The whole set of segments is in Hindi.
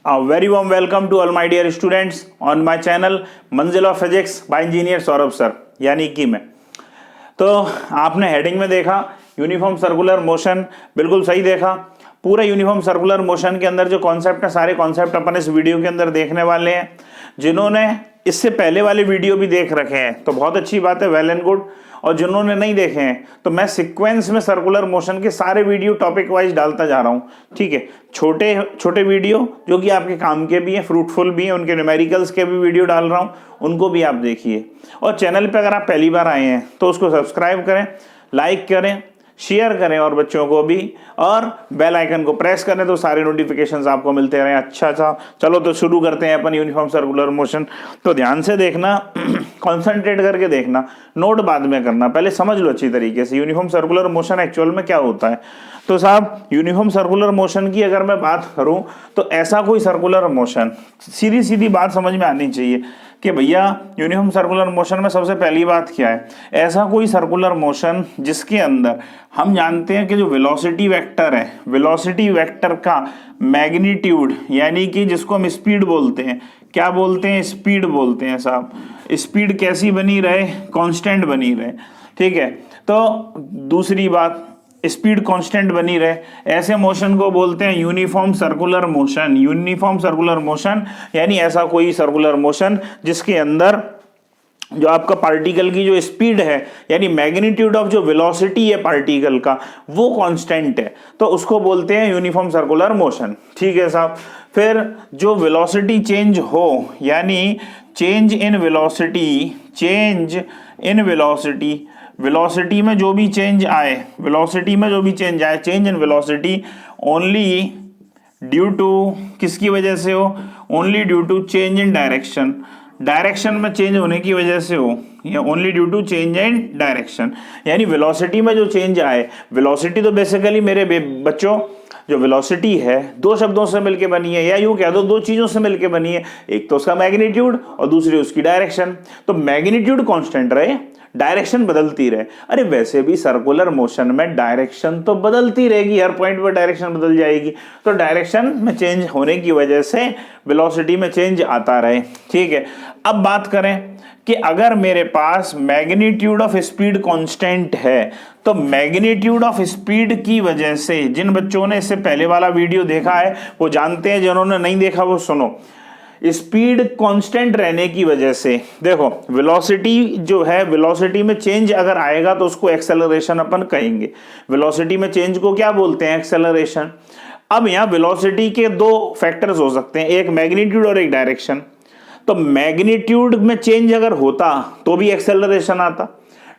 A very warm welcome to all my dear students on my channel मंजिल of physics bye engineer Saurabh sir, यानी कि मैं। तो आपने हेडिंग में देखा यूनिफॉर्म सर्कुलर मोशन, बिल्कुल सही देखा। पूरा यूनिफॉर्म सर्कुलर मोशन के अंदर जो कॉन्सेप्ट है, सारे कॉन्सेप्ट अपन इस वीडियो के अंदर देखने वाले हैं। जिन्होंने इससे पहले वाले वीडियो भी देख रखे हैं तो बहुत अच्छी बात है, वेल एंड गुड। और जिन्होंने नहीं देखे हैं तो मैं सीक्वेंस में सर्कुलर मोशन के सारे वीडियो टॉपिक वाइज डालता जा रहा हूँ, ठीक है। छोटे छोटे वीडियो जो कि आपके काम के भी हैं, फ्रूटफुल भी हैं, उनके न्यूमेरिकल्स के भी वीडियो डाल रहा हूँ, उनको भी आप देखिए। और चैनल पे अगर आप पहली बार आए हैं तो उसको सब्सक्राइब करें, लाइक करें, शेयर करें और बच्चों को भी, और बेल आइकन को प्रेस करें तो सारे नोटिफिकेशंस आपको मिलते रहें। अच्छा, चलो तो शुरू करते हैं अपन यूनिफॉर्म सर्कुलर मोशन। तो ध्यान से देखना, कंसंट्रेट करके देखना, नोट बाद में करना, पहले समझ लो अच्छी तरीके से यूनिफॉर्म सर्कुलर मोशन एक्चुअल में क्या होता है। तो साहब, यूनिफॉर्म सर्कुलर मोशन की अगर मैं बात करूं तो ऐसा कोई सर्कुलर मोशन, सीधी सीधी बात समझ में आनी चाहिए कि भैया यूनिफॉर्म सर्कुलर मोशन में सबसे पहली बात क्या है, ऐसा कोई सर्कुलर मोशन जिसके अंदर हम जानते हैं कि जो वेलोसिटी वेक्टर है, वेलोसिटी वेक्टर का मैग्नीट्यूड, यानी कि जिसको हम स्पीड बोलते हैं, क्या बोलते हैं, स्पीड बोलते हैं साहब। स्पीड कैसी बनी रहे, कांस्टेंट बनी रहे, ठीक है। तो दूसरी बात, स्पीड कांस्टेंट बनी रहे, ऐसे मोशन को बोलते हैं uniform circular motion. Uniform circular motion यानी ऐसा कोई सर्कुलर मोशन जिसके अंदर जो आपका पार्टिकल की जो स्पीड है, यानी मैग्नीट्यूड ऑफ जो वेलोसिटी है पार्टिकल का, वो कांस्टेंट है, तो उसको बोलते हैं यूनिफॉर्म सर्कुलर मोशन, ठीक है साहब। फिर जो वेलोसिटी चेंज हो, यानी change in velocity, change in velocity, velocity में जो भी चेंज आए, वेलोसिटी में जो भी चेंज आए, change in velocity only due to, किसकी वजह से हो, only due to change in direction, direction में चेंज होने की वजह से हो, या only due to change in direction, यानी वेलोसिटी में जो चेंज आए। वेलोसिटी तो बेसिकली मेरे बच्चों, जो वेलोसिटी है दो शब्दों से मिलके बनी है, या यूं कह दो दो चीजों से मिलके बनी है, एक तो उसका मैग्नीट्यूड और दूसरी उसकी डायरेक्शन। तो मैग्नीट्यूड कांस्टेंट रहे, डायरेक्शन बदलती रहे। अरे वैसे भी सर्कुलर मोशन में डायरेक्शन तो बदलती रहेगी, हर पॉइंट पर डायरेक्शन बदल जाएगी, तो डायरेक्शन में चेंज होने की वजह से वेलोसिटी में चेंज आता रहे, ठीक है। अब बात करें कि अगर मेरे पास मैग्नीट्यूड ऑफ स्पीड कांस्टेंट है, तो मैग्नीट्यूड ऑफ स्पीड की वजह से, जिन बच्चों ने इससे पहले वाला वीडियो देखा है वो जानते हैं, जिन्होंने नहीं देखा वो सुनो। स्पीड कांस्टेंट रहने की वजह से, देखो वेलोसिटी जो है, वेलोसिटी में चेंज अगर आएगा तो उसको एक्सेलरेशन अपन कहेंगे। वेलोसिटी में चेंज को क्या बोलते हैं, एक्सेलरेशन। अब यहाँ वेलोसिटी के दो फैक्टर्स हो सकते हैं, एक मैग्नीट्यूड और एक डायरेक्शन। तो मैग्नीट्यूड में चेंज अगर होता तो भी एक्सेलरेशन आता,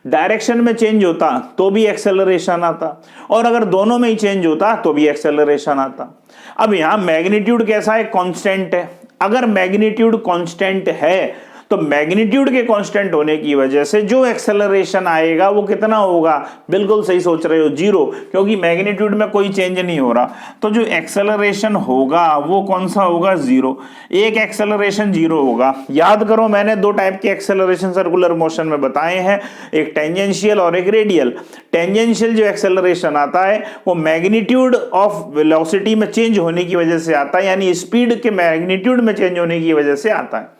डायरेक्शन में चेंज होता तो भी एक्सेलरेशन आता, और अगर दोनों में ही चेंज होता तो भी एक्सेलरेशन आता। अब यहां मैग्नीट्यूड कैसा है, कांस्टेंट है। अगर मैग्नीट्यूड कांस्टेंट है तो मैग्नीट्यूड के कांस्टेंट होने की वजह से जो एक्सेलरेशन आएगा वो कितना होगा, बिल्कुल सही सोच रहे हो, जीरो, क्योंकि मैग्नीट्यूड में कोई चेंज नहीं हो रहा। तो जो एक्सेलरेशन होगा वो कौन सा होगा, जीरो। एक एक्सेलरेशन जीरो होगा। याद करो, मैंने दो टाइप के एक्सेलरेशन सर्कुलर मोशन में बताए हैं, एक टेंजेंशियल और एक रेडियल। टेंजेंशियल जो एक्सेलरेशन आता है वो मैग्नीट्यूड ऑफ वेलोसिटी में चेंज होने की वजह से आता है, यानी स्पीड के मैग्नीट्यूड में चेंज होने की वजह से आता है।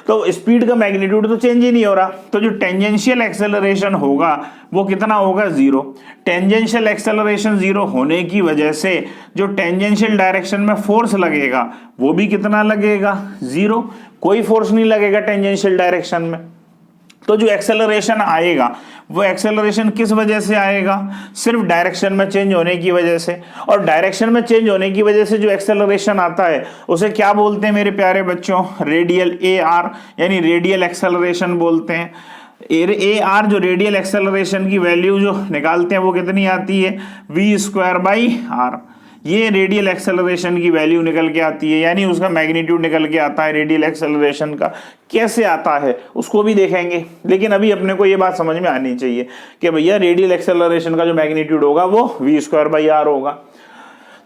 तो स्पीड का मैग्नीट्यूड तो चेंज ही नहीं हो रहा, तो जो टेंजेंशियल एक्सेलरेशन होगा वो कितना होगा, जीरो। टेंजेंशियल एक्सेलरेशन जीरो होने की वजह से जो टेंजेंशियल डायरेक्शन में फोर्स लगेगा वो भी कितना लगेगा, जीरो। कोई फोर्स नहीं लगेगा टेंजेंशियल डायरेक्शन में। तो जो एक्सेलरेशन आएगा वो एक्सेलरेशन किस वजह से आएगा, सिर्फ डायरेक्शन में चेंज होने की वजह से। और डायरेक्शन में चेंज होने की वजह से जो एक्सेलरेशन आता है उसे क्या बोलते हैं मेरे प्यारे बच्चों, रेडियल, AR, यानी रेडियल एक्सेलरेशन बोलते हैं। AR जो रेडियल एक्सेलरेशन की वैल्यू जो निकालते हैं वो कितनी आती है, v²/r। ये रेडियल एक्सेलरेशन की वैल्यू निकल के आती है, यानी उसका मैग्नीट्यूड निकल के आता है रेडियल एक्सेलरेशन का। कैसे आता है उसको भी देखेंगे, लेकिन अभी अपने को ये बात समझ में आनी चाहिए कि भैया रेडियल एक्सेलरेशन का जो मैग्नीट्यूड होगा वो v²/r होगा।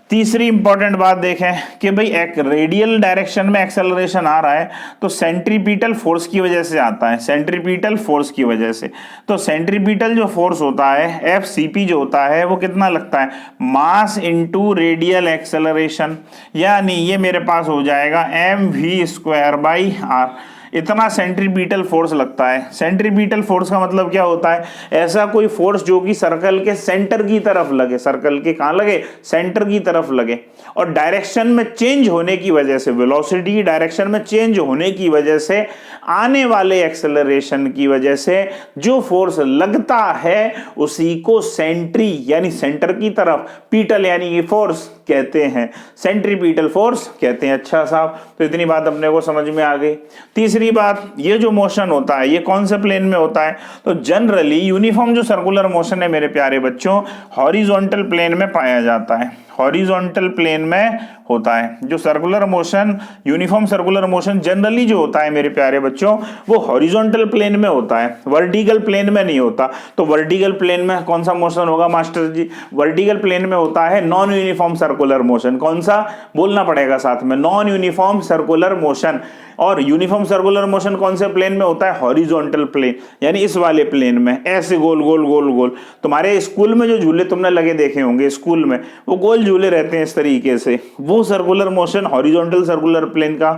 तीसरी इंपॉर्टेंट बात देखें कि भाई एक रेडियल डायरेक्शन में एक्सेलरेशन आ रहा है तो सेंट्रीपिटल फोर्स की वजह से आता है, सेंट्रीपिटल फोर्स की वजह से। तो सेंट्रीपिटल जो फोर्स होता है एफ सी पी जो होता है वो कितना लगता है, मास इनटू रेडियल एक्सेलरेशन, यानी ये मेरे पास हो जाएगा M V square by R. इतना सेंट्रीपिटल फोर्स लगता है। सेंट्रीपिटल फोर्स का मतलब क्या होता है, ऐसा कोई फोर्स जो कि सर्कल के सेंटर की तरफ लगे, सर्कल के कहां लगे, सेंटर की तरफ लगे, और डायरेक्शन में चेंज होने की वजह से, वेलोसिटी की डायरेक्शन में चेंज होने की वजह से, आने वाले एक्सेलरेशन की वजह से जो फोर्स लगता है उसी को सेंट्री यानी सेंटर की तरफ, पीटल यानी ये फोर्स कहते हैं, सेंट्रीपिटल फोर्स कहते हैं। अच्छा साहब, तो इतनी बात अपने को समझ में आ गई। तीसरी बात, ये जो मोशन होता है ये कौन से प्लेन में होता है, तो जनरली यूनिफॉर्म जो सर्कुलर मोशन है मेरे प्यारे बच्चों, हॉरिजॉन्टल प्लेन में पाया जाता है, हॉरिजॉन्टल प्लेन में होता है। जो circular motion, uniform circular motion generally जो होता है मेरे प्यारे बच्चों वो हॉरिजॉन्टल प्लेन में होता है, वर्टिकल प्लेन में नहीं होता। तो वर्टिकल प्लेन में कौन सा मोशन होगा मास्टर जी, वर्टिकल प्लेन में होता है नॉन यूनिफॉर्म सर्कुलर मोशन। कौन सा बोलना पड़ेगा साथ में, नॉन यूनिफॉर्म सर्कुलर मोशन। और यूनिफॉर्म सर्कुलर मोशन कौन से प्लेन में होता है, हॉरिजॉन्टल प्लेन, यानी इस वाले प्लेन में, ऐसे गोल गोल गोल गोल। तुम्हारे स्कूल में जो झूले तुमने लगे देखे होंगे स्कूल में, वो गोल झूले रहते हैं इस तरीके से, वो circular motion horizontal circular plane का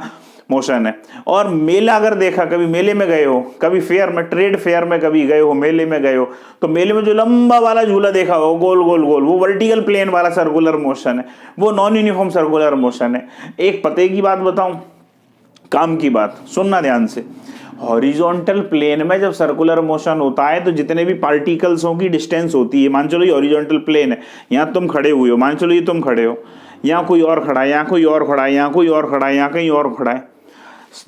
मोशन है। और मेला अगर देखा, कभी मेले में गए हो, कभी फेयर में, ट्रेड फेयर में कभी गए हो, मेले में गए हो, तो मेले में जो लंबा वाला झूला देखा हो गोल गोल गोल, वो वर्टिकल प्लेन वाला सर्कुलर मोशन है, वो नॉन यूनिफॉर्म सर्कुलर मोशन है। एक पते की बात बताऊं, काम की बात, सुनना ध्यान से। हॉरिजॉन्टल प्लेन में जब सर्कुलर मोशन होता है तो जितने भी पार्टिकल्सों की डिस्टेंस होती है, मान चलो ये हॉरिजॉन्टल प्लेन है, यहाँ तुम खड़े हुए हो, मान चलो ये तुम खड़े हो, यहाँ कोई और खड़ा है, यहाँ कोई और खड़ा है, यहाँ कोई और खड़ा है, यहाँ कहीं और खड़ा है,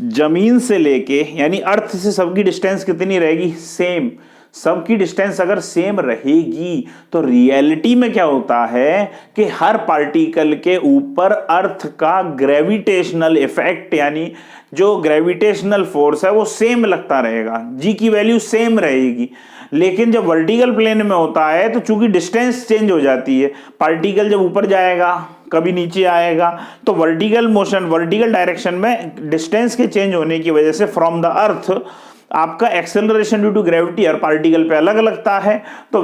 जमीन से लेके यानी अर्थ से सबकी डिस्टेंस कितनी रहेगी, सेम। सबकी डिस्टेंस अगर सेम रहेगी तो रियलिटी में क्या होता है कि हर पार्टिकल के ऊपर अर्थ का ग्रेविटेशनल इफेक्ट यानी जो ग्रेविटेशनल फोर्स है वो सेम लगता रहेगा, जी की वैल्यू सेम रहेगी। लेकिन जब वर्टिकल प्लेन में होता है तो चूंकि डिस्टेंस चेंज हो जाती है, पार्टिकल जब ऊपर जाएगा कभी नीचे आएगा, तो वर्टिकल मोशन, वर्टिकल डायरेक्शन में डिस्टेंस के चेंज होने की वजह से फ्रॉम द अर्थ आपका एक्सेलरेशन ड्यू टू ग्रेविटी हर पार्टिकल पे अलग लगता है, तो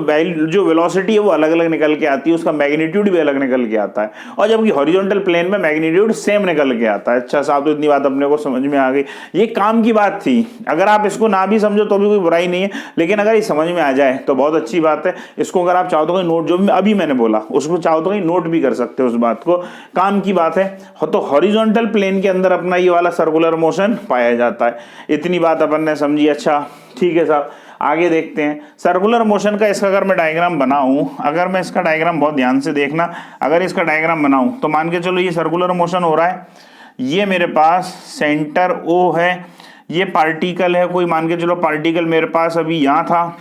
जो वेलोसिटी है वो अलग अलग निकल के आती है, उसका मैग्नीट्यूड भी अलग निकल के आता है, और जबकि हॉरिजॉन्टल प्लेन में मैग्नीट्यूड सेम निकल के आता है। अच्छा साहब, तो इतनी बात अपने को समझ में आ गई। ये काम की बात थी, अगर आप इसको ना भी समझो तो भी कोई बुराई नहीं है, लेकिन अगर ये समझ में आ जाए तो बहुत अच्छी बात है। इसको अगर आप चाहो तो कहीं नोट, जो अभी मैंने बोला उसको चाहो तो कहीं नोट भी कर सकते हो, उस बात को, काम की बात है। तो हॉरिजॉन्टल प्लेन के अंदर अपना ये वाला सर्कुलर मोशन पाया जाता है। इतनी बात अपन ने समझी। अच्छा ठीक है साहब, आगे देखते हैं सर्कुलर मोशन का। इसका अगर मैं डायग्राम बनाऊं, अगर मैं इसका डायग्राम, बहुत ध्यान से देखना, अगर इसका डायग्राम बनाऊं तो मान के चलो ये सर्कुलर मोशन हो रहा है, ये मेरे पास सेंटर O है, ये पार्टिकल है कोई, मान के चलो पार्टिकल मेरे पास अभी यहाँ था,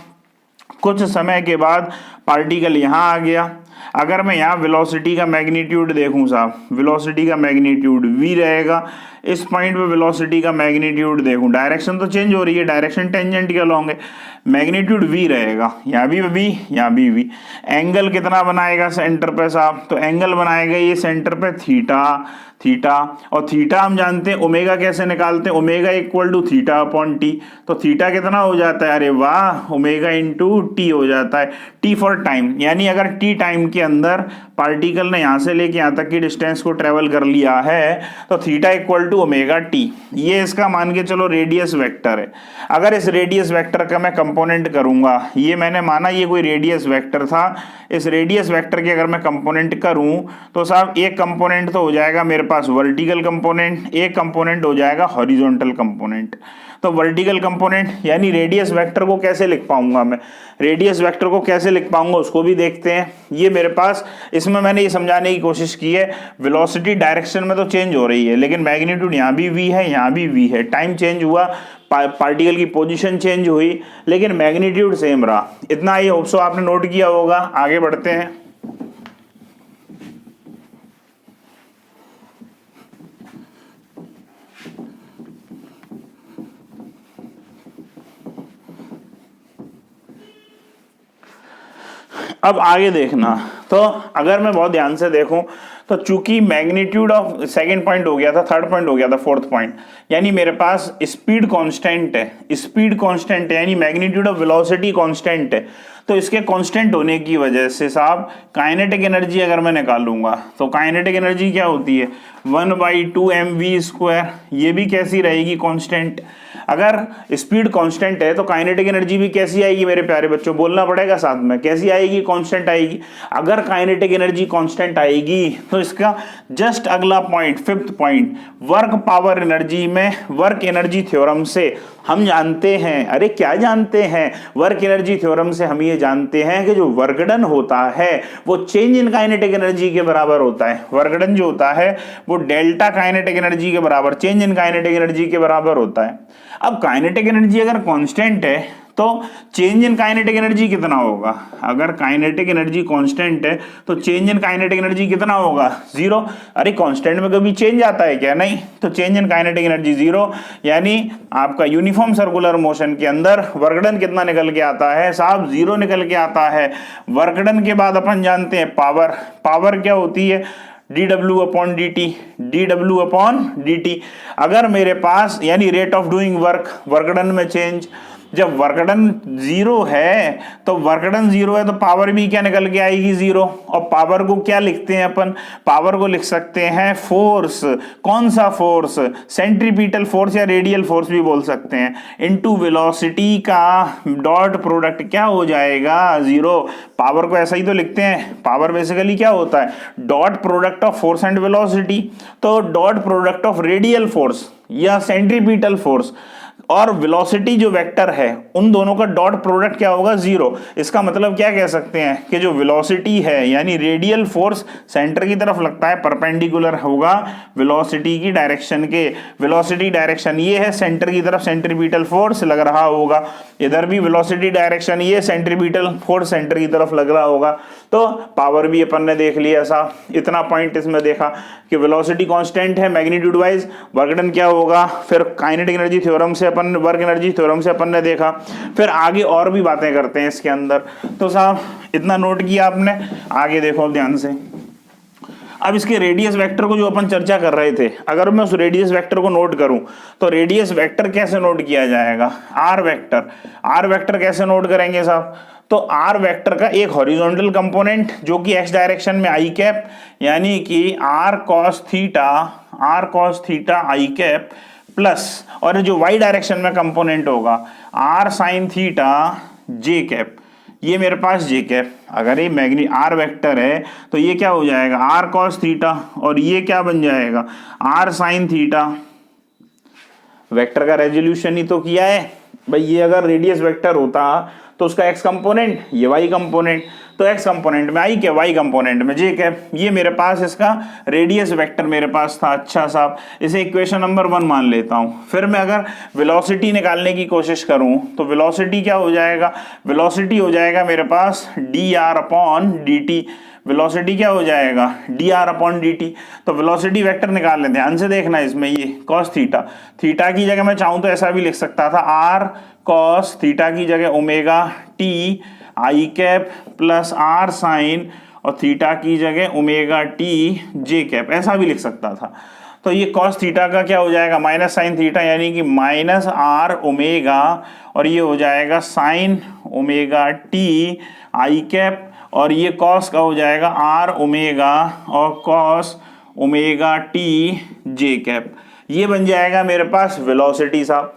कुछ समय के बाद पार्टिकल यहाँ आ गया। अगर मैं यहाँ वेलोसिटी का मैग्नीट्यूड देखूं साहब, वेलोसिटी का मैग्नीट्यूड v रहेगा, इस पॉइंट पे वेलोसिटी का मैग्नीट्यूड देखूं, डायरेक्शन तो चेंज हो रही है, डायरेक्शन टेंजेंट के अलॉन्ग है, मैग्नीट्यूड v रहेगा, यहाँ भी v, यहाँ भी v। एंगल कितना बनाएगा सेंटर पे साहब, तो एंगल बनाएगा ये सेंटर पे थीटा, थीटा, और थीटा हम जानते हैं, ओमेगा कैसे निकालते हैं, omega equal to theta upon T. तो थीटा कितना हो जाता है, अरे वाह, ओमेगा इंटू टी हो जाता है, टी फॉर टाइम, यानी अगर टी टाइम के अंदर पार्टिकल ने यहाँ से लेके यहाँ तक की डिस्टेंस को ट्रेवल कर लिया है तो theta equal to omega T. ये इसका मान के चलो रेडियस वेक्टर है। अगर इस रेडियस वेक्टर का मैं कंपोनेंट करूंगा, ये मैंने माना ये कोई रेडियस वेक्टर था, इस रेडियस वेक्टर के अगर मैं कंपोनेंट करूं तो साहब एक कंपोनेंट तो हो जाएगा मेरे पास वर्टिकल कंपोनेंट, एक कंपोनेंट हो जाएगा हॉरिजॉन्टल कंपोनेंट। तो वर्टिकल कंपोनेंट यानी रेडियस वेक्टर को कैसे लिख पाऊंगा मैं, रेडियस वेक्टर को कैसे लिख पाऊंगा उसको भी देखते हैं। ये मेरे पास, इसमें मैंने ये समझाने की कोशिश की है, वेलोसिटी डायरेक्शन में तो चेंज हो रही है लेकिन मैग्नीट्यूड यहाँ भी v है, यहाँ भी v है, टाइम चेंज हुआ, पार्टिकल की पोजीशन चेंज हुई लेकिन मैग्नीट्यूड सेम रहा। इतना ही होप सो आपने नोट किया होगा। आगे बढ़ते हैं। अब आगे देखना, तो अगर मैं बहुत ध्यान से देखूं तो चूंकि मैग्नीट्यूड ऑफ सेकंड पॉइंट हो गया था, थर्ड पॉइंट हो गया था फोर्थ पॉइंट, यानी मेरे पास स्पीड कांस्टेंट है, स्पीड कांस्टेंट है यानी मैग्नीट्यूड ऑफ वेलोसिटी कांस्टेंट है। तो इसके कांस्टेंट होने की वजह से साहब काइनेटिक एनर्जी अगर मैं निकालूंगा तो काइनेटिक एनर्जी क्या होती है 1/2mv²। ये भी कैसी रहेगी कांस्टेंट। अगर स्पीड कांस्टेंट है तो काइनेटिक एनर्जी भी कैसी आएगी मेरे प्यारे बच्चों, बोलना पड़ेगा साथ में, कैसी आएगी, कांस्टेंट आएगी। अगर काइनेटिक एनर्जी कांस्टेंट आएगी तो इसका जस्ट अगला point, fifth point, work power energy में वर्क एनर्जी थ्योरम से हम जानते हैं, अरे क्या जानते हैं, वर्क एनर्जी थ्योरम से हम ये जानते हैं कि जो वर्क डन होता है वो चेंज इन काइनेटिक एनर्जी के बराबर होता है। वर्क डन जो होता है वो डेल्टा काइनेटिक एनर्जी के बराबर, चेंज इन काइनेटिक एनर्जी के बराबर होता है। अब काइनेटिक एनर्जी अगर कांस्टेंट है तो चेंज इन काइनेटिक एनर्जी कितना होगा। अगर काइनेटिक एनर्जी कांस्टेंट है तो चेंज इन काइनेटिक एनर्जी कितना होगा, 0। अरे कांस्टेंट में कभी चेंज आता है क्या, नहीं। तो चेंज इन काइनेटिक एनर्जी 0, यानी आपका यूनिफॉर्म सर्कुलर मोशन के अंदर वर्क डन कितना निकल के आता है साहब, 0 निकल के आता है। वर्क डन के बाद अपन जानते हैं पावर, पावर क्या होती है dw/dt, dw/dt। अगर मेरे पास यानी rate of doing work, work done में चेंज, जब वर्क डन 0 है तो वर्क डन 0 है तो पावर भी क्या निकल के आएगी 0। और पावर को क्या लिखते हैं अपन, पावर को लिख सकते हैं फोर्स। कौन सा फोर्स, सेंट्रीपिटल फोर्स या रेडियल फोर्स भी बोल सकते हैं, इनटू वेलोसिटी का डॉट प्रोडक्ट क्या हो जाएगा 0। पावर को ऐसा ही तो लिखते हैं, पावर बेसिकली क्या होता है dot product of force and velocity. तो dot product of radial force या सेंट्रीपिटल फोर्स और वेलोसिटी जो वेक्टर है उन दोनों का डॉट प्रोडक्ट क्या होगा 0। इसका मतलब क्या कह सकते हैं कि जो वेलोसिटी है यानी रेडियल फोर्स सेंटर की तरफ लगता है, परपेंडिकुलर होगा वेलोसिटी की डायरेक्शन के। वेलोसिटी डायरेक्शन ये है, सेंटर की तरफ सेंट्रीपिटल फोर्स लग रहा होगा, इधर भी वेलोसिटी डायरेक्शन ये, सेंट्रीपिटल फोर्स सेंटर की तरफ लग रहा होगा। तो पावर भी अपन ने देख लिया ऐसा, इतना पॉइंट इसमें देखा कि वेलोसिटी कांस्टेंट है मैग्नीट्यूड वाइज, वर्क डन क्या होगा, फिर काइनेटिक एनर्जी थ्योरम से अपन, वर्क एनर्जी थ्योरम से अपन ने देखा। फिर आगे और भी बातें करते हैं इसके अंदर। तो साहब इतना नोट किया आपने, आगे देखो ध्यान से। अब इसके रेडियस वेक्टर को जो अपन चर्चा कर रहे थे, अगर मैं उस रेडियस वेक्टर को नोट करूं तो रेडियस वेक्टर कैसे नोट किया जाएगा, आर वेक्टर। आर वेक्टर कैसे नोट करेंगे साहब, तो आर वेक्टर का एक हॉरिजॉन्टल कंपोनेंट जो कि एक्स डायरेक्शन में आई कैप, यानी कि R cos theta I cap plus, और जो वाई डायरेक्शन में कंपोनेंट होगा R sine theta J cap, ये मेरे पास जे कैप। अगर ये आर वेक्टर है तो ये क्या हो जाएगा आर कॉस थीटा, और ये क्या बन जाएगा आर साइन थीटा। वेक्टर का रेजोल्यूशन ही तो किया है भाई, ये अगर रेडियस वेक्टर होता तो उसका एक्स कंपोनेंट, ये वाई कंपोनेंट, तो एक्स कंपोनेंट में आई क्या, वाई कंपोनेंट में जे कैप। ये मेरे पास इसका रेडियस वेक्टर मेरे पास था। अच्छा साहब, इसे इक्वेशन नंबर 1 मान लेता हूं। फिर मैं अगर वेलोसिटी निकालने की कोशिश करूं तो वेलोसिटी क्या हो जाएगा, वेलोसिटी हो जाएगा मेरे पास dr/dt। वेलोसिटी क्या हो जाएगा dr/dt। तो वेलोसिटी वेक्टर निकाल लेते हैं, ध्यान से देखना इसमें, ये cos थीटा, थीटा की जगह मैं चाहूं तो ऐसा भी लिख सकता था r cos थीटा की जगह ओमेगा t आई कैप प्लस r साइन, और थीटा की जगह ओमेगा t j कैप, ऐसा भी लिख सकता था। तो ये cos थीटा का क्या हो जाएगा माइनस साइन थीटा, यानी कि माइनस r ओमेगा, और ये हो जाएगा साइन ओमेगा t आई कैप, और ये कॉस का हो जाएगा आर ओमेगा और cos omega T J cap. ये बन जाएगा मेरे पास वेलोसिटी साहब।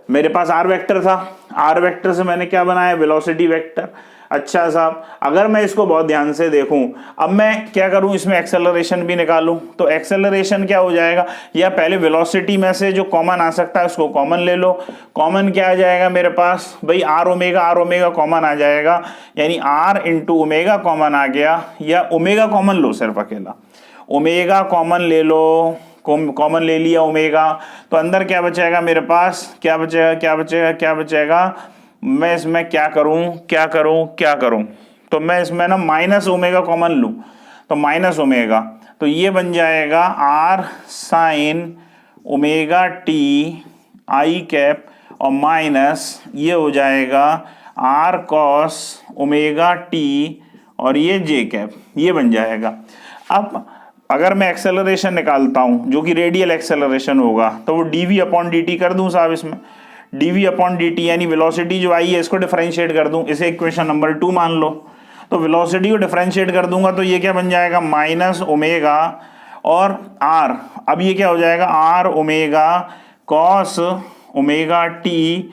मेरे पास आर वेक्टर था, आर वेक्टर से मैंने क्या बनाया वेलोसिटी वेक्टर। अच्छा साहब, अगर मैं इसको बहुत ध्यान से देखूं, अब मैं क्या करूं इसमें एक्सेलरेशन भी निकालूं, तो एक्सेलरेशन क्या हो जाएगा, या पहले वेलोसिटी में से जो कॉमन आ सकता है उसको कॉमन ले लो। कॉमन क्या आ जाएगा मेरे पास भाई आर ओमेगा कॉमन आ जाएगा, यानी आर इंटू ओमेगा कॉमन आ गया, या ओमेगा कॉमन लो, सिर्फ अकेला ओमेगा कॉमन ले लो, कॉमन ले लिया ओमेगा, तो अंदर क्या बचेगा मेरे पास, क्या बचेगा, मैं इसमें क्या करूं, तो मैं इसमें ना माइनस ओमेगा कॉमन लूं, तो माइनस ओमेगा, तो ये बन जाएगा R sine omega T I cap, और माइनस ये हो जाएगा आर कॉस ओमेगा टी और ये जे कैप, ये बन जाएगा। अब अगर मैं एक्सेलरेशन निकालता हूं जो कि रेडियल एक्सेलरेशन होगा तो वो dv अपॉन dt कर दूं साहब, इसमें dv अपॉन dt यानी वेलोसिटी जो आई है इसको डिफरेंशिएट कर दूं, इसे इक्वेशन नंबर 2 मान लो। तो वेलोसिटी को डिफरेंशिएट कर दूंगा तो ये क्या बन जाएगा, माइनस ओमेगा और r, अब ये क्या हो जाएगा, r omega cos omega T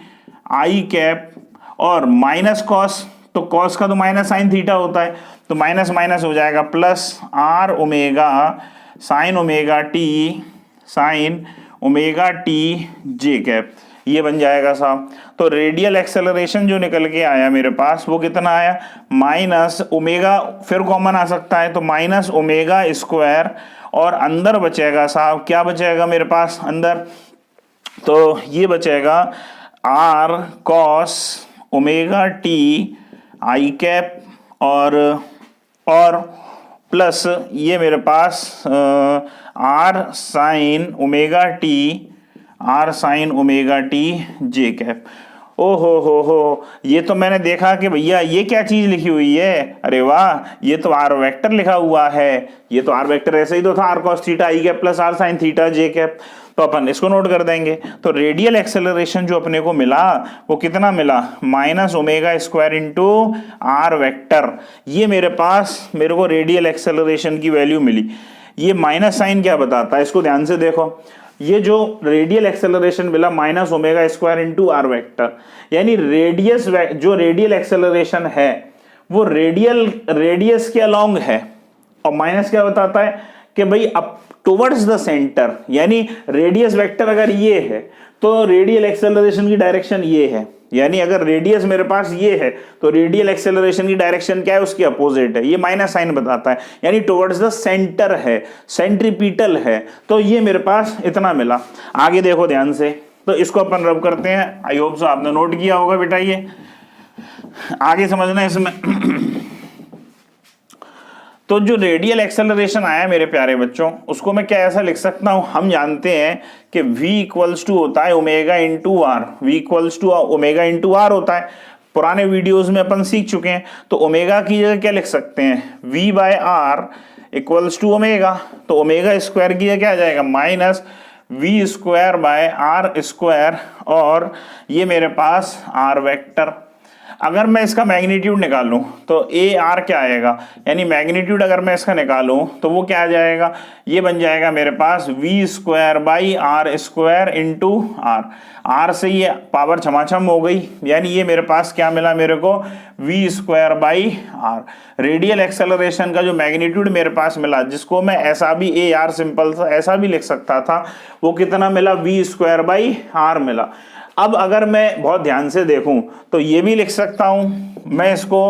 I cap और माइनस कॉस, तो कॉस का तो माइनस साइन थीटा होता है, तो माइनस माइनस हो जाएगा plus r omega sine omega T J cap, ये बन जाएगा साहब। तो रेडियल एक्सेलरेशन जो निकल के आया मेरे पास वो कितना आया, माइनस ओमेगा, फिर कॉमन आ सकता है तो माइनस ओमेगा स्क्वायर, और अंदर बचेगा साहब, क्या बचेगा मेरे पास अंदर, तो ये बचेगा r cos omega T I cap और प्लस ये मेरे पास r sign omega T J cap. ओ हो, ये तो मैंने देखा कि भैया ये क्या चीज लिखी हुई है, अरे वाह, ये तो आर वेक्टर लिखा हुआ है, ये तो आर वेक्टर ऐसे ही तो था, R cos theta I cap plus R sine theta J cap, तो अपन इसको नोट कर देंगे। तो रेडियल एक्सेलरेशन जो अपने को मिला वो कितना मिला, minus omega square into R vector, ये मेरे को रेडियल एक्सेलरेशन की वैल्यू मिली। ये माइनस साइन क्या बताता है, इसको ध्यान से देखो, ये जो रेडियल एक्सेलरेशन मिला minus omega square into R vector, यानी जो रेडियल एक्सेलरेशन है वो रेडियस के अलोंग है, और माइनस क्या बताता है कि भाई अप टुवर्ड्स द सेंटर, यानी रेडियस वेक्टर अगर ये है तो रेडियल एक्सेलरेशन की डायरेक्शन ये है, यानी अगर रेडियस मेरे पास ये है तो रेडियल एक्सेलरेशन की डायरेक्शन क्या है, उसकी अपोजिट है, ये माइनस साइन बताता है, यानी टुवर्ड्स द सेंटर है, सेंट्रीपिटल है, तो ये मेरे पास इतना मिला। आगे देखो ध्यान से, तो इसको अपन रब करते हैं, आई होप सो आपने नोट किया होगा बेटा, ये आगे समझना है इसमें। तो जो रेडियल एक्सेलरेशन आया मेरे प्यारे बच्चों, उसको मैं क्या ऐसा लिख सकता हूं, हम जानते हैं कि v इक्वल्स टू होता है omega into R, v equals to omega into R होता है, पुराने वीडियोस में अपन सीख चुके हैं। तो ओमेगा की जगह क्या लिख सकते हैं, v by R equals to omega, तो ओमेगा स्क्वायर की जगह क्या आ जाएगा, minus v square by R square, और ये मेरे पास आर वेक्टर। अगर मैं इसका मैग्नीट्यूड निकालूं तो ए आर क्या आएगा, यानी मैग्नीट्यूड अगर मैं इसका निकालूं तो वो क्या आ जाएगा, ये बन जाएगा मेरे पास V square by R square into R से ये पावर छमाछम हो गई, यानी ये मेरे पास क्या मिला मेरे को, v square by r. Radial acceleration का जो मैग्नीट्यूड मेरे पास मिला, जिसको मैं ऐसा भी ए आर सिंपल सा ऐसा भी लिख सकता था, वो कितना मिला, वी स्क्वायर बाई आर मिला। अब अगर मैं बहुत ध्यान से देखूं तो ये भी लिख सकता हूं, मैं इसको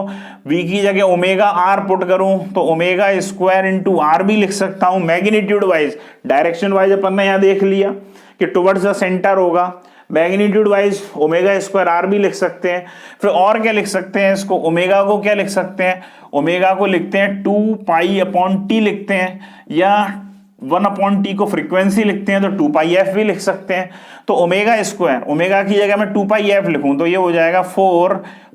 v की जगह ओमेगा आर पुट करूं तो ओमेगा स्क्वायर इंटू आर भी लिख सकता हूं, मैग्नीट्यूड वाइज, डायरेक्शन वाइज अपन ने यहां देख लिया कि टुवर्ड्स द सेंटर होगा, magnitude wise omega square r भी लिख सकते हैं। फिर और क्या लिख सकते हैं इसको, ओमेगा को क्या लिख सकते हैं, ओमेगा को लिखते हैं 2 पाई अपॉन टी लिखते हैं, या 1 अपॉन टी को फ्रीक्वेंसी लिखते हैं तो 2 पाई एफ भी लिख सकते हैं। तो ओमेगा स्क्वायर, ओमेगा की जगह मैं 2 पाई एफ लिखूं तो ये हो जाएगा 4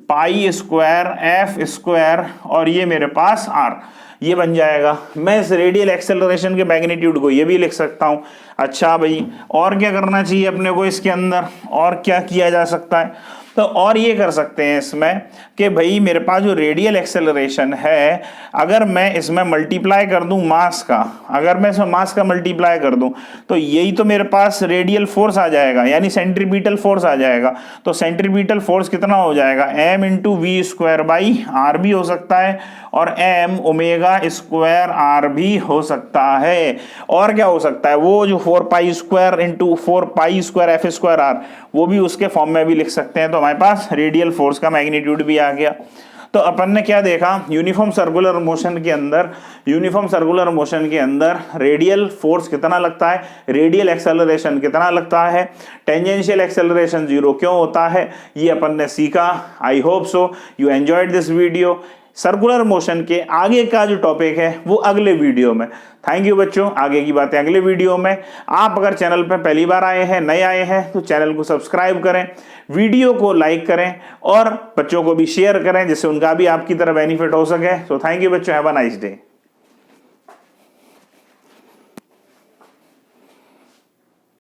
पाई स्क्वायर एफ स्क्वायर, और ये मेरे पास आर, ये बन जाएगा। मैं इस रेडियल एक्सेलरेशन के मैग्नीट्यूड को ये भी लिख सकता हूं। अच्छा भाई, और क्या करना चाहिए अपने को इसके अंदर, और क्या किया जा सकता है, तो और ये कर सकते हैं इसमें कि भाई मेरे पास जो रेडियल एक्सेलरेशन है, अगर मैं इसमें मल्टीप्लाई कर दूं मास का, अगर मैं इसमें मास का मल्टीप्लाई कर दूं तो यही तो मेरे पास रेडियल फोर्स आ जाएगा, यानी सेंट्रीपिटल फोर्स आ जाएगा। तो सेंट्रीपिटल फोर्स कितना हो जाएगा, m into v square by r भी हो सकता है, और m ओमेगा स्क्वायर आर भी हो सकता है। और क्या हो सकता है, वो जो 4 pi square into 4 pi square f square r, वो भी उसके फॉर्म में भी लिख सकते हैं। तो हमारे पास रेडियल फोर्स का मैग्नीट्यूड भी आ गया। तो अपन ने क्या देखा, यूनिफॉर्म सर्कुलर मोशन के अंदर रेडियल फोर्स कितना लगता है, रेडियल एक्सेलरेशन कितना लगता है, टेंजेंशियल एक्सेलरेशन 0 क्यों होता है, ये अपन ने सीखा। I hope so you enjoyed this video. Circular motion के आगे का जो टॉपिक है वो अगले वीडियो में। थैंक यू बच्चों, आगे की बातें अगले वीडियो में। आप अगर चैनल पर पहली बार आए हैं, नए आए हैं, तो चैनल को सब्सक्राइब करें, वीडियो को लाइक करें और बच्चों को भी शेयर करें, जिससे उनका भी आपकी तरह बेनिफिट हो सके। सो थैंक यू बच्चों, हैव अ नाइस डे।